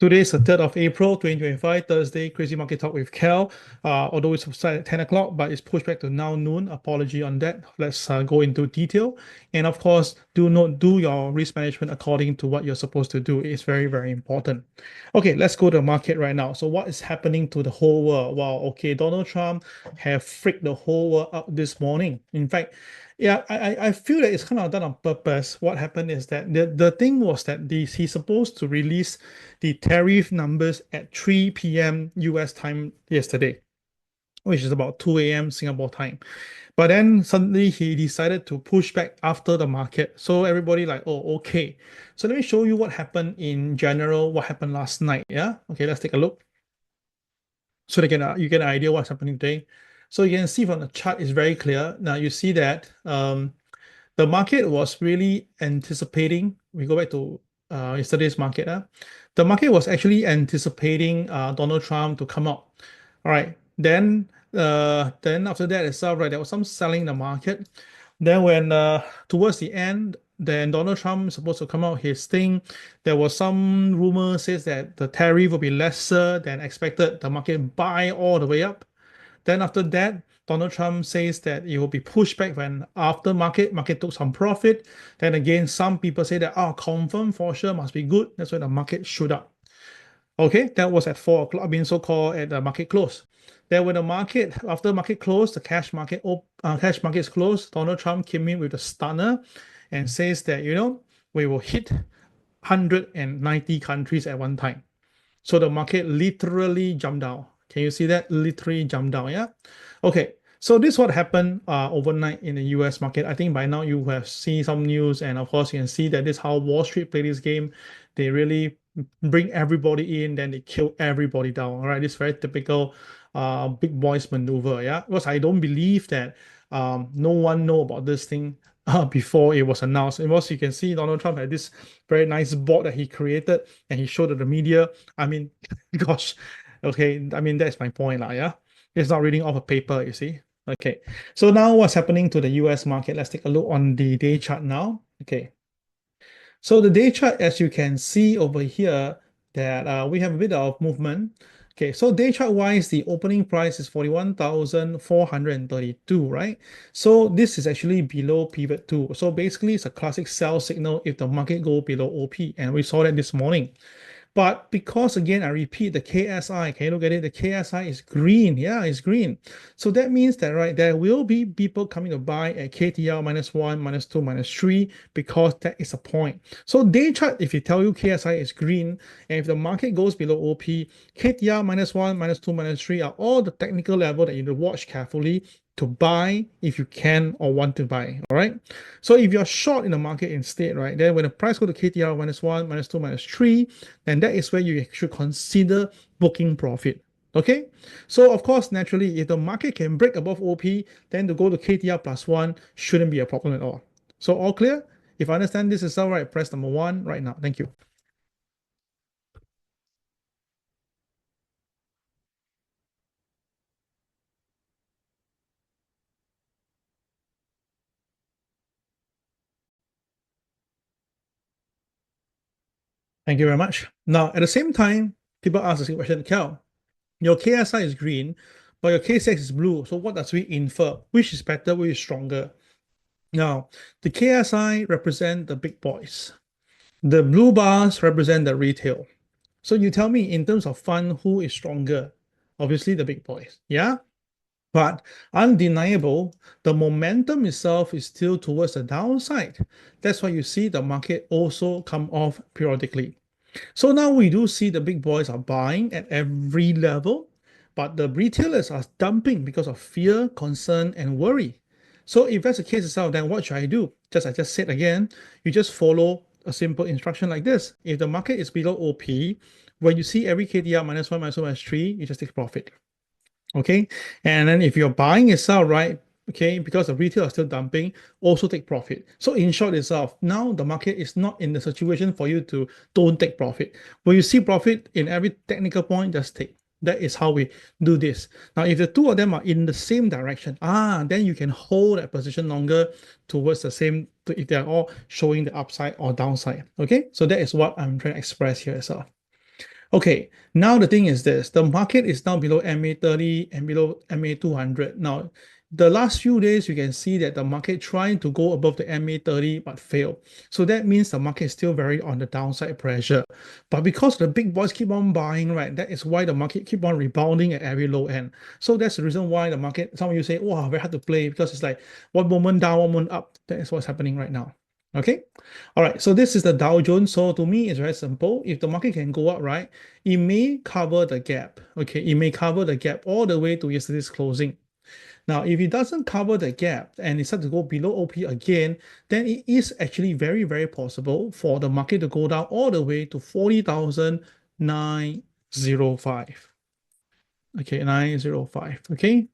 Today is the 3rd of April, 2025, Thursday, Crazy Market Talk with KEL. Although it's started at 10 o'clock, but it's pushed back to now noon. Apology on that. Let's go into detail. And of course, do not do your risk management according to what you're supposed to do. It's very, very important. Okay, let's go to the market right now. So what is happening to the whole world? Wow, okay, Donald Trump have freaked the whole world out this morning. In fact, yeah, I feel that it's kind of done on purpose. What happened is that the thing was that he's supposed to release the tariff numbers at 3 p.m. US time yesterday, which is about 2 a.m. Singapore time. But then suddenly he decided to push back after the market. So everybody like, oh, okay. So let me show you what happened in general, what happened last night. Yeah. Okay, let's take a look. So you get an idea what's happening today. So you can see from the chart is very clear. Now you see that the market was really anticipating. We go back to yesterday's market. The market was actually anticipating Donald Trump to come out. All right. Then after that itself, right, there was some selling in the market. Then when towards the end, then Donald Trump is supposed to come out his thing. There was some rumor says that the tariff will be lesser than expected. The market buy all the way up. Then after that, Donald Trump says that it will be pushed back when after market took some profit. Then again, some people say that, confirm for sure must be good. That's why the market shoot up. Okay, that was at 4 o'clock, I mean, so-called at the market close. Then when after market close, the cash market is closed, Donald Trump came in with a stunner and says that, we will hit 190 countries at one time. So the market literally jumped down. Can you see that? Literally jumped down, yeah? Okay, so this is what happened overnight in the US market. I think by now you have seen some news, and of course you can see that this is how Wall Street play this game. They really bring everybody in, then they kill everybody down. All right, this very typical big boys maneuver, yeah? Because I don't believe that no one know about this thing before it was announced. And also you can see Donald Trump had this very nice board that he created and he showed to the media. I mean, gosh, okay, I mean, that's my point, yeah? It's not reading off a paper, you see? Okay, so now what's happening to the US market? Let's take a look on the day chart now. Okay, so the day chart, as you can see over here, that we have a bit of movement. Okay, so day chart wise, the opening price is 41,432, right? So this is actually below pivot 2. So basically, it's a classic sell signal if the market go below OP, and we saw that this morning. But because again, I repeat, the KSI, can you look at it? The KSI is green. Yeah, it's green. So that means that, right, there will be people coming to buy at KTL -1, -2, -3, because that is a point. So day chart, if you tell you KSI is green, and if the market goes below OP, KTL -1, -2, -3 are all the technical level that you need to watch carefully to buy if you can or want to buy. All right. So if you're short in the market instead, right, then when the price go to KTR -1, -2, -3, then that is where you should consider booking profit. Okay. So of course, naturally, if the market can break above OP, then to go to KTR +1 shouldn't be a problem at all. So all clear? If I understand this is all right, press number 1 right now. Thank you. Thank you very much. Now, at the same time, people ask the same question, Cal, your KSI is green, but your KCX is blue. So what does we infer? Which is better, which is stronger? Now, the KSI represent the big boys. The blue bars represent the retail. So you tell me in terms of fund, who is stronger? Obviously the big boys, yeah? But undeniable, the momentum itself is still towards the downside. That's why you see the market also come off periodically. So now we do see the big boys are buying at every level, but the retailers are dumping because of fear, concern, and worry. So if that's the case itself, then what should I do? Just I just said again, you just follow a simple instruction like this. If the market is below OP, when you see every KDR -1, -2, -3, you just take profit. Okay, and then if you're buying itself, right, okay, because the retail are still dumping, also take profit. So in short itself, now the market is not in the situation for you to don't take profit. When you see profit in every technical point, just take. That is how we do this. Now, if the two of them are in the same direction, then you can hold that position longer towards the same, if they're all showing the upside or downside. Okay, so that is what I'm trying to express here as well. Okay, now the thing is this, the market is now below MA30 and below MA200. Now, the last few days, you can see that the market trying to go above the MA30 but failed. So that means the market is still very on the downside pressure. But because the big boys keep on buying, right, that is why the market keep on rebounding at every low end. So that's the reason why the market, some of you say, wow, very hard to play because it's like one moment down, one moment up. That is what's happening right now. Okay. All right. So this is the Dow Jones. So to me, it's very simple. If the market can go up, right, it may cover the gap. Okay. It may cover the gap all the way to yesterday's closing. Now, if it doesn't cover the gap and it starts to go below OP again, then it is actually very, very possible for the market to go down all the way to 40,905. Okay, 905. Okay.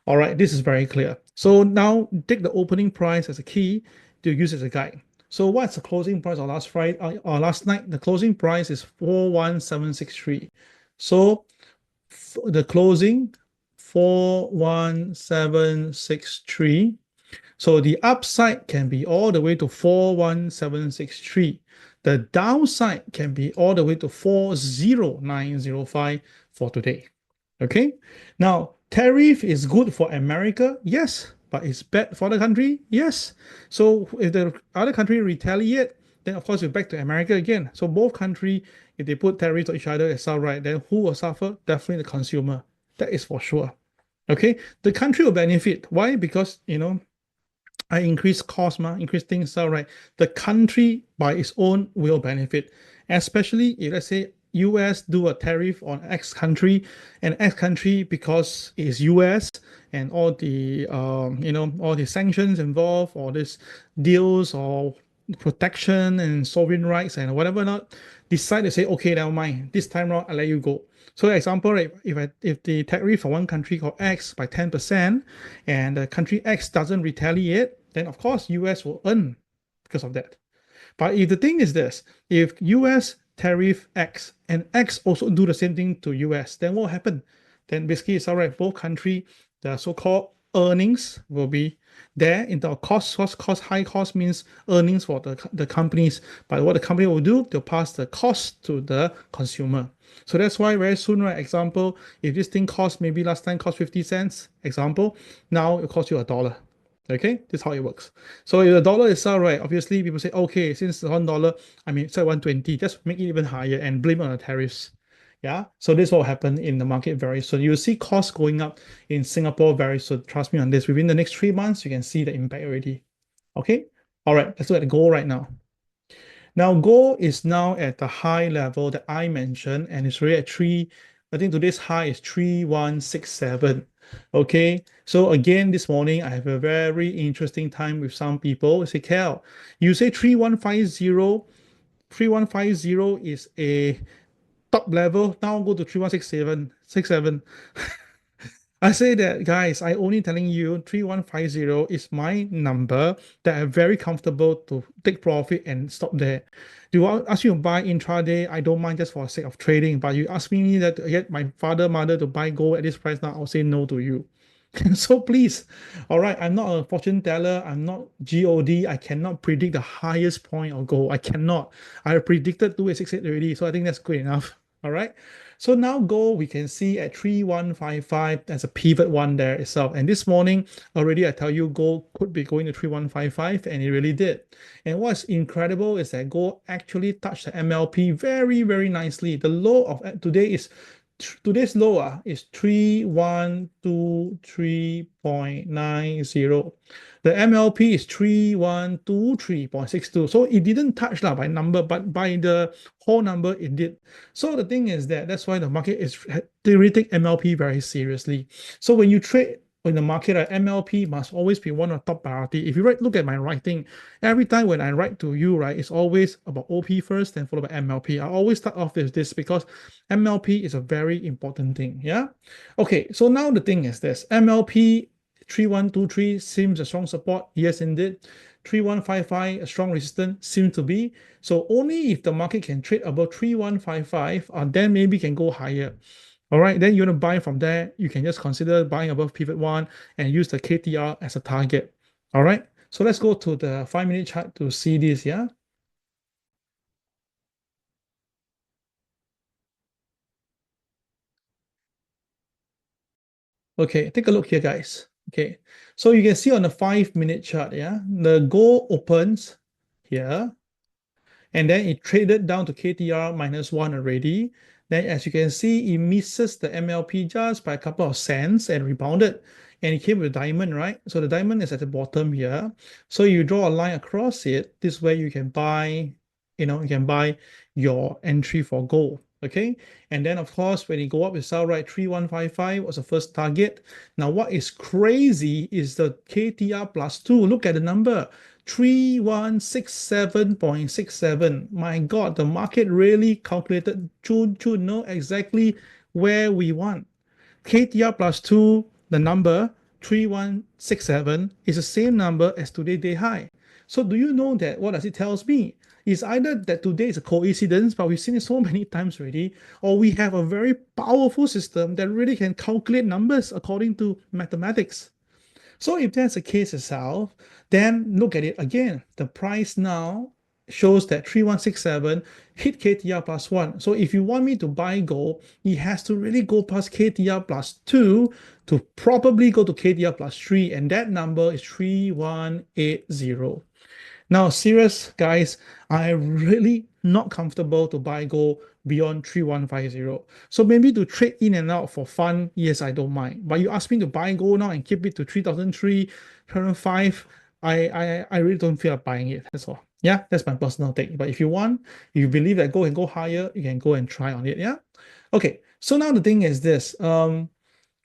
All right, this is very clear. So now take the opening price as a key to use as a guide. So what's the closing price on last Friday or last night? The closing price is 41763. So the closing 41763. So the upside can be all the way to 41763. The downside can be all the way to 40905 for today. Okay. Now, tariff is good for America, yes, but it's bad for the country, yes. So if the other country retaliate, then of course we're back to America again. So both countries, if they put tariffs on each other, it's all right. Then who will suffer? Definitely the consumer. That is for sure. Okay. The country will benefit. Why? Because I increase cost, increase things, all right. The country by its own will benefit, especially if let's say US do a tariff on X country, and X country because it's US and all the all the sanctions involved, all these deals or protection and sovereign rights and whatever not, decide to say okay, never mind, this time around I let you go. So example, right, if the tariff for one country called X by 10% and the country X doesn't retaliate, then of course US will earn because of that. But if the thing is this, if US tariff X and X also do the same thing to US, then what will happen? Then basically it's all right, both country, the so-called earnings will be there in the high cost means earnings for the companies. But what the company will do, they'll pass the cost to the consumer. So that's why very soon, right? Example, if this thing cost maybe last time cost 50 cents, example, now it costs you $1. Okay, this is how it works. So if the dollar is up, right, obviously people say, okay, since it's $1, I mean, say 120, just make it even higher and blame on the tariffs. Yeah, so this will happen in the market very soon. You'll see costs going up in Singapore very soon. Trust me on this. Within the next 3 months, you can see the impact already. Okay, all right, let's look at the gold right now. Now, gold is now at the high level that I mentioned, and it's really at I think today's high is 3167. Okay, so again, this morning I have a very interesting time with some people. They say, KEL, you say 3150, 3150 is a top level. Now go to 3167. I say that, guys, I only telling you 3150 is my number that I'm very comfortable to take profit and stop there. Do I ask you to buy intraday? I don't mind just for the sake of trading, but you ask me that to get my father, mother to buy gold at this price now, I'll say no to you. So please, all right, I'm not a fortune teller. I'm not God. I cannot predict the highest point of gold. I cannot. I have predicted 2868 already, so I think that's good enough. All right. So now gold we can see at 3155. That's a pivot one there itself. And this morning already I tell you gold could be going to 3155, and it really did. And what's incredible is that gold actually touched the MLP very, very nicely. The low of today is today's low is 3123.90. The MLP is 3123.62. So it didn't touch by number, but by the whole number it did. So the thing is that's why the market is they really take MLP very seriously. So when you trade in the market, MLP must always be one of the top priority. If you look at my writing, every time when I write to you, right, it's always about OP first, then followed by MLP. I always start off with this because MLP is a very important thing. Yeah. Okay. So now the thing is this: MLP 3123 seems a strong support. Yes, indeed. 3155 a strong resistance seems to be. So only if the market can trade above 3155, then maybe can go higher. All right, then you want to buy from there, you can just consider buying above pivot one and use the KTR as a target. All right, so let's go to the 5-minute chart to see this. Yeah. Okay, take a look here, guys. Okay, so you can see on the 5-minute chart, yeah, the gold opens here, and then it traded down to KTR -1 already. Then as you can see, it misses the MLP just by a couple of cents and rebounded. And it came with a diamond, right? So the diamond is at the bottom here. So you draw a line across it. This way you can buy, you can buy your entry for gold. Okay. And then of course, when you go up, you sell right 3155 was the first target. Now, what is crazy is the KTR plus 2. Look at the number. 3167.67. My God, the market really calculated to know exactly where we want. KTR plus 2, the number 3167 is the same number as today's day high. So do you know that what does it tells me? It's either that today is a coincidence, but we've seen it so many times already, or we have a very powerful system that really can calculate numbers according to mathematics. So if that's the case itself, then look at it again. The price now shows that 3167 hit KTR plus 1. So if you want me to buy gold, it has to really go past KTR plus 2 to probably go to KTR plus 3. And that number is 3180. Now, serious guys, I'm really not comfortable to buy gold beyond 3150. So maybe to trade in and out for fun, yes, I don't mind. But you ask me to buy gold now and keep it to 3003, 3005, I really don't feel like buying it. That's all. Yeah, that's my personal take. But if you want, if you believe that gold can go higher, you can go and try on it. Yeah. Okay. So now the thing is this.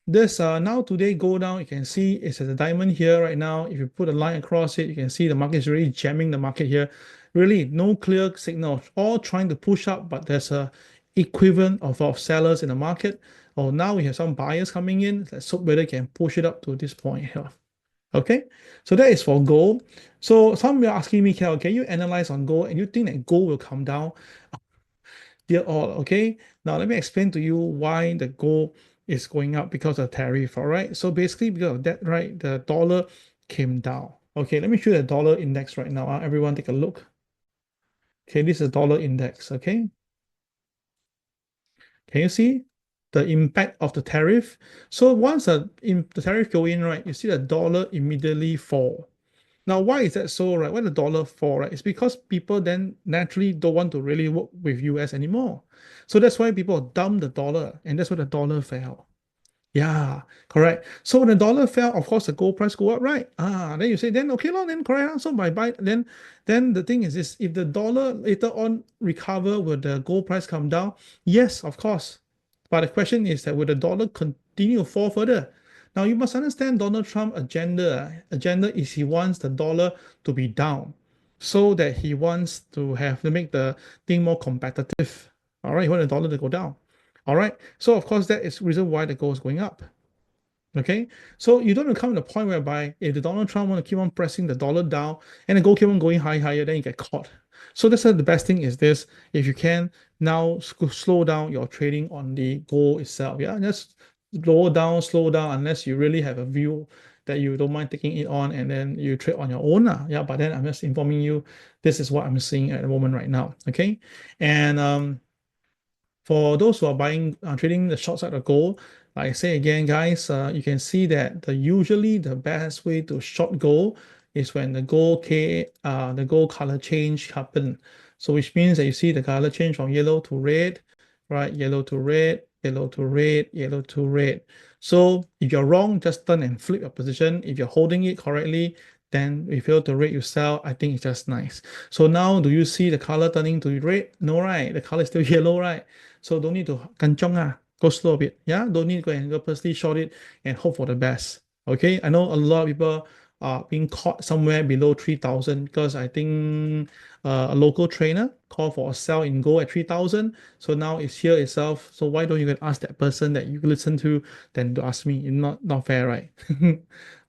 This now today go down, you can see it's at a diamond here right now. If you put a line across it, you can see the market is really jamming the market here. Really no clear signal, all trying to push up, but there's a equivalent of sellers in the market. Oh, now we have some buyers coming in. Let's hope whether they can push it up to this point here. Okay, so that is for gold. So some are asking me, KEL, can you analyze on gold and you think that gold will come down? Dear all, okay? Now let me explain to you why the gold is going up because of tariff, all right? So basically because of that, right, the dollar came down. Okay, let me show you the dollar index right now. Everyone take a look. Okay, this is dollar index, okay? Can you see the impact of the tariff? So once the tariff go in, right, you see the dollar immediately fall. Now, why is that so, right? Why the dollar fall, right? It's because people then naturally don't want to really work with US anymore. So that's why people dump the dollar, and that's why the dollar fell. Yeah, correct. So when the dollar fell, of course the gold price go up, right? Then you say, then okay, well, then correct. So by buy, then the thing is this: if the dollar later on recover, will the gold price come down? Yes, of course. But the question is that will the dollar continue to fall further? Now you must understand Donald Trump agenda. Agenda is he wants the dollar to be down, so that he wants to have to make the thing more competitive. All right, he wants the dollar to go down. All right. So of course, that is the reason why the gold is going up. Okay. So you don't come to the point whereby if the Donald Trump want to keep on pressing the dollar down and the gold keep on going higher, then you get caught. So that's why the best thing is this. If you can now slow down your trading on the gold itself. Yeah. Just slow down unless you really have a view that you don't mind taking it on and then you trade on your own. Yeah. But then I'm just informing you, this is what I'm seeing at the moment right now. Okay. And for those who are buying, trading the short side of gold, like I say again, guys, you can see that usually the best way to short gold is when the gold color change happen. So which means that you see the color change from yellow to red, right? Yellow to red, yellow to red, yellow to red. So if you're wrong, just turn and flip your position. If you're holding it correctly, then if you fail to red, you sell. I think it's just nice. So now, do you see the color turning to red? No, right? The color is still yellow, right? So don't need to kanchong go slow a bit. Yeah, don't need to go and purposely short it and hope for the best. Okay, I know a lot of people are being caught somewhere below 3,000 because I think a local trainer called for a sell in gold at 3,000. So now it's here itself. So why don't you go ask that person that you listen to than to ask me? It's not fair, right?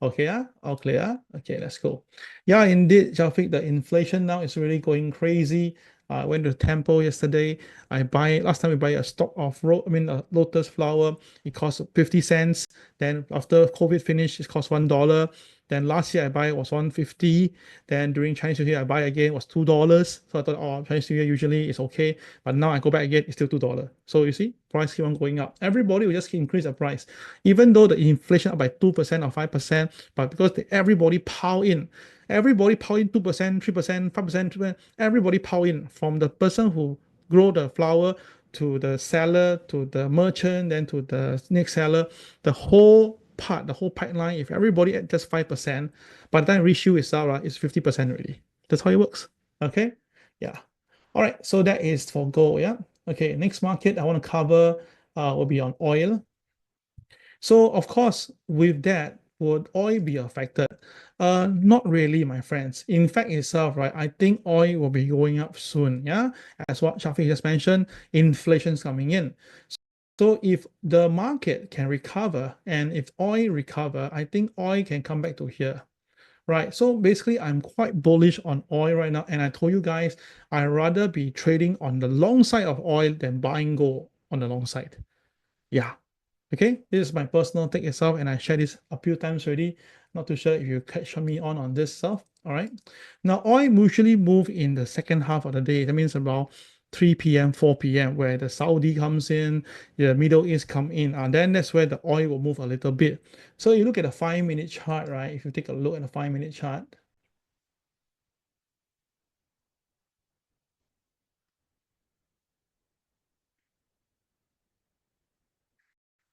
Okay, all clear. Okay, let's go. Yeah, indeed, Shafiq, the inflation now is really going crazy. I went to Temple yesterday. Last time we buy a stock of lotus flower. It cost 50 cents. Then after COVID finished, it cost $1. Then last year I buy was 150. Then during Chinese New Year I buy again was $2. So I thought, oh, Chinese New Year usually is okay, but now I go back again, it's still $2. So you see, price keep on going up. Everybody will just increase the price, even though the inflation up by 2% or 5%, but because everybody pile in. Everybody pile in 2%, 3%, 5%, 2%. Everybody pile in, from the person who grow the flower to the seller to the merchant, then to the next seller. The whole part, the whole pipeline, if everybody at just 5%, by the time reach you itself, right, it's 50% already. That's how it works. Okay. Yeah. All right. So that is for gold. Yeah. Okay. Next market I want to cover will be on oil. So of course, with that, would oil be affected? Not really, my friends. In fact itself, right, I think oil will be going up soon. Yeah, as what Shafiq just mentioned, inflation's coming in. So if the market can recover and if oil recover, I think oil can come back to here. Right. So basically, I'm quite bullish on oil right now. And I told you guys, I'd rather be trading on the long side of oil than buying gold on the long side. Yeah. Okay, this is my personal take itself, and I shared this a few times already. Not too sure if you catch me on this stuff. All right. Now, oil usually move in the second half of the day. That means about 3 p.m., 4 p.m., where the Saudi comes in, the Middle East come in, and then that's where the oil will move a little bit. So you look at the 5 minute chart, right? If you take a look at the 5 minute chart,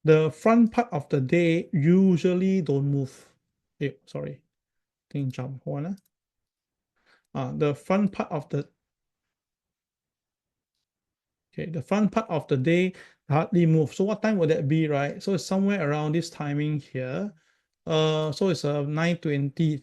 the front part of the day usually don't move. Eh, sorry, think jump one. The front part of the Okay, the front part of the day hardly move. So what time would that be, right? So it's somewhere around this timing here. So it's 9:20.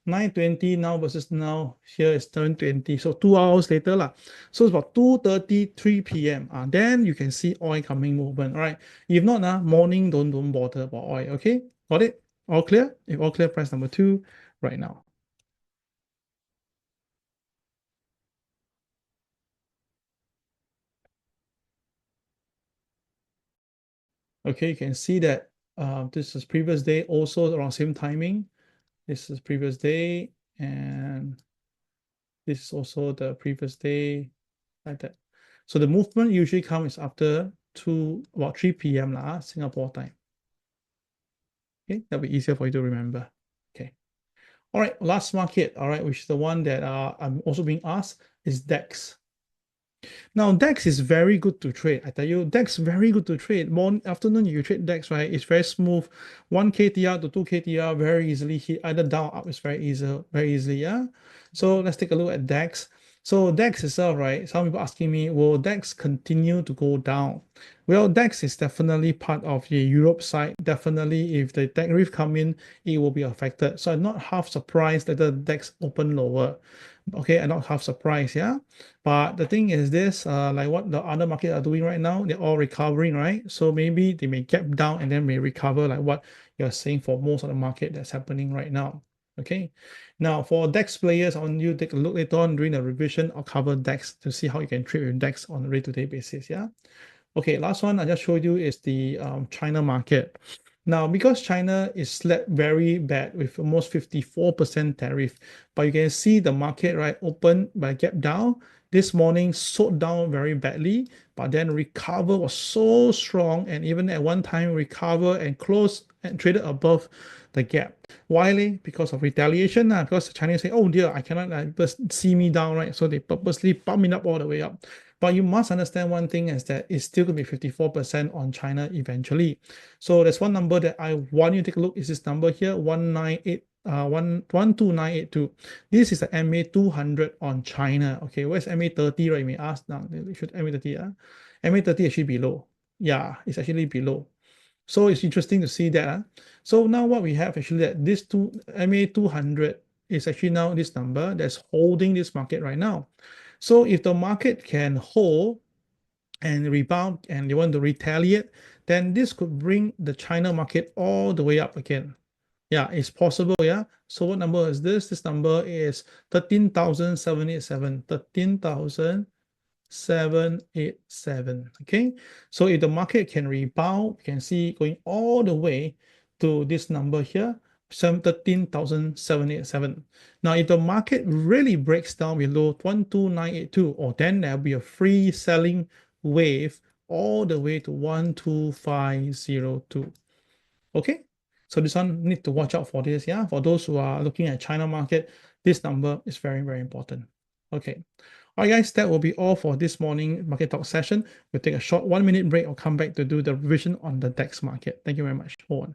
9:20 now versus now here is 7:20. So 2 hours later lah. So it's about 2:30, 3 p.m. Then you can see oil coming movement. All right. If not, morning don't bother about oil. Okay, got it? All clear? If all clear, press number 2 right now. Okay, you can see that this is previous day, also around same timing. This is previous day, and this is also the previous day, like that. So the movement usually comes after about 3 p.m. Singapore time. Okay, that'll be easier for you to remember. Okay. All right, last market, all right, which is the one that I'm also being asked, is DEX. Now, DEX is very good to trade. I tell you, DEX very good to trade. Morning, afternoon, you trade DEX, right? It's very smooth. 1 KTR to 2 KTR very easily hit. Either down or up is very easily, yeah? So let's take a look at DEX. So DEX itself, right? Some people asking me, will DEX continue to go down? Well, DEX is definitely part of the Europe side. Definitely, if the tariff come in, it will be affected. So I'm not half surprised that the DEX open lower. Okay, I'm not half surprised, yeah? But the thing is this, like what the other market are doing right now, they're all recovering, right? So maybe they may gap down and then may recover, like what you're saying for most of the market that's happening right now. Okay. Now for DEX players, I want you to take a look later on during the revision. I'll cover DEX to see how you can trade with DEX on a day-to-day basis. Yeah. Okay, last one I just showed you is the China market. Now, because China is slapped very bad with almost 54% tariff, but you can see the market, right, open by gap down. This morning sold down very badly, but then recover was so strong, and even at one time recover and close and traded above the gap. Why? Because of retaliation. Because the Chinese say, oh dear, I cannot see me down, right? So they purposely pump it up all the way up. But you must understand one thing is that it's still going to be 54% on China eventually. So there's one number that I want you to take a look. Is this number here, 12982. This is the MA200 on China. Okay, where's MA30, right? You may ask now. Should MA30, MA30 actually below. Yeah, it's actually below. So it's interesting to see that. So now what we have actually that this MA200 is actually now this number that's holding this market right now. So if the market can hold and rebound and they want to retaliate, then this could bring the China market all the way up again. Yeah, it's possible. Yeah. So what number is this? This number is 13,787. 13,787. Okay. So if the market can rebound, you can see going all the way to this number here, 13,787. Now, if the market really breaks down below 12,982, or then there'll be a free selling wave all the way to 12,502. Okay, so this one need to watch out for this. Yeah, for those who are looking at China market, this number is very, very important. Okay. All right, guys, that will be all for this morning market talk session. We'll take a short 1 minute break or come back to do the revision on the DAX market. Thank you very much. Hold on.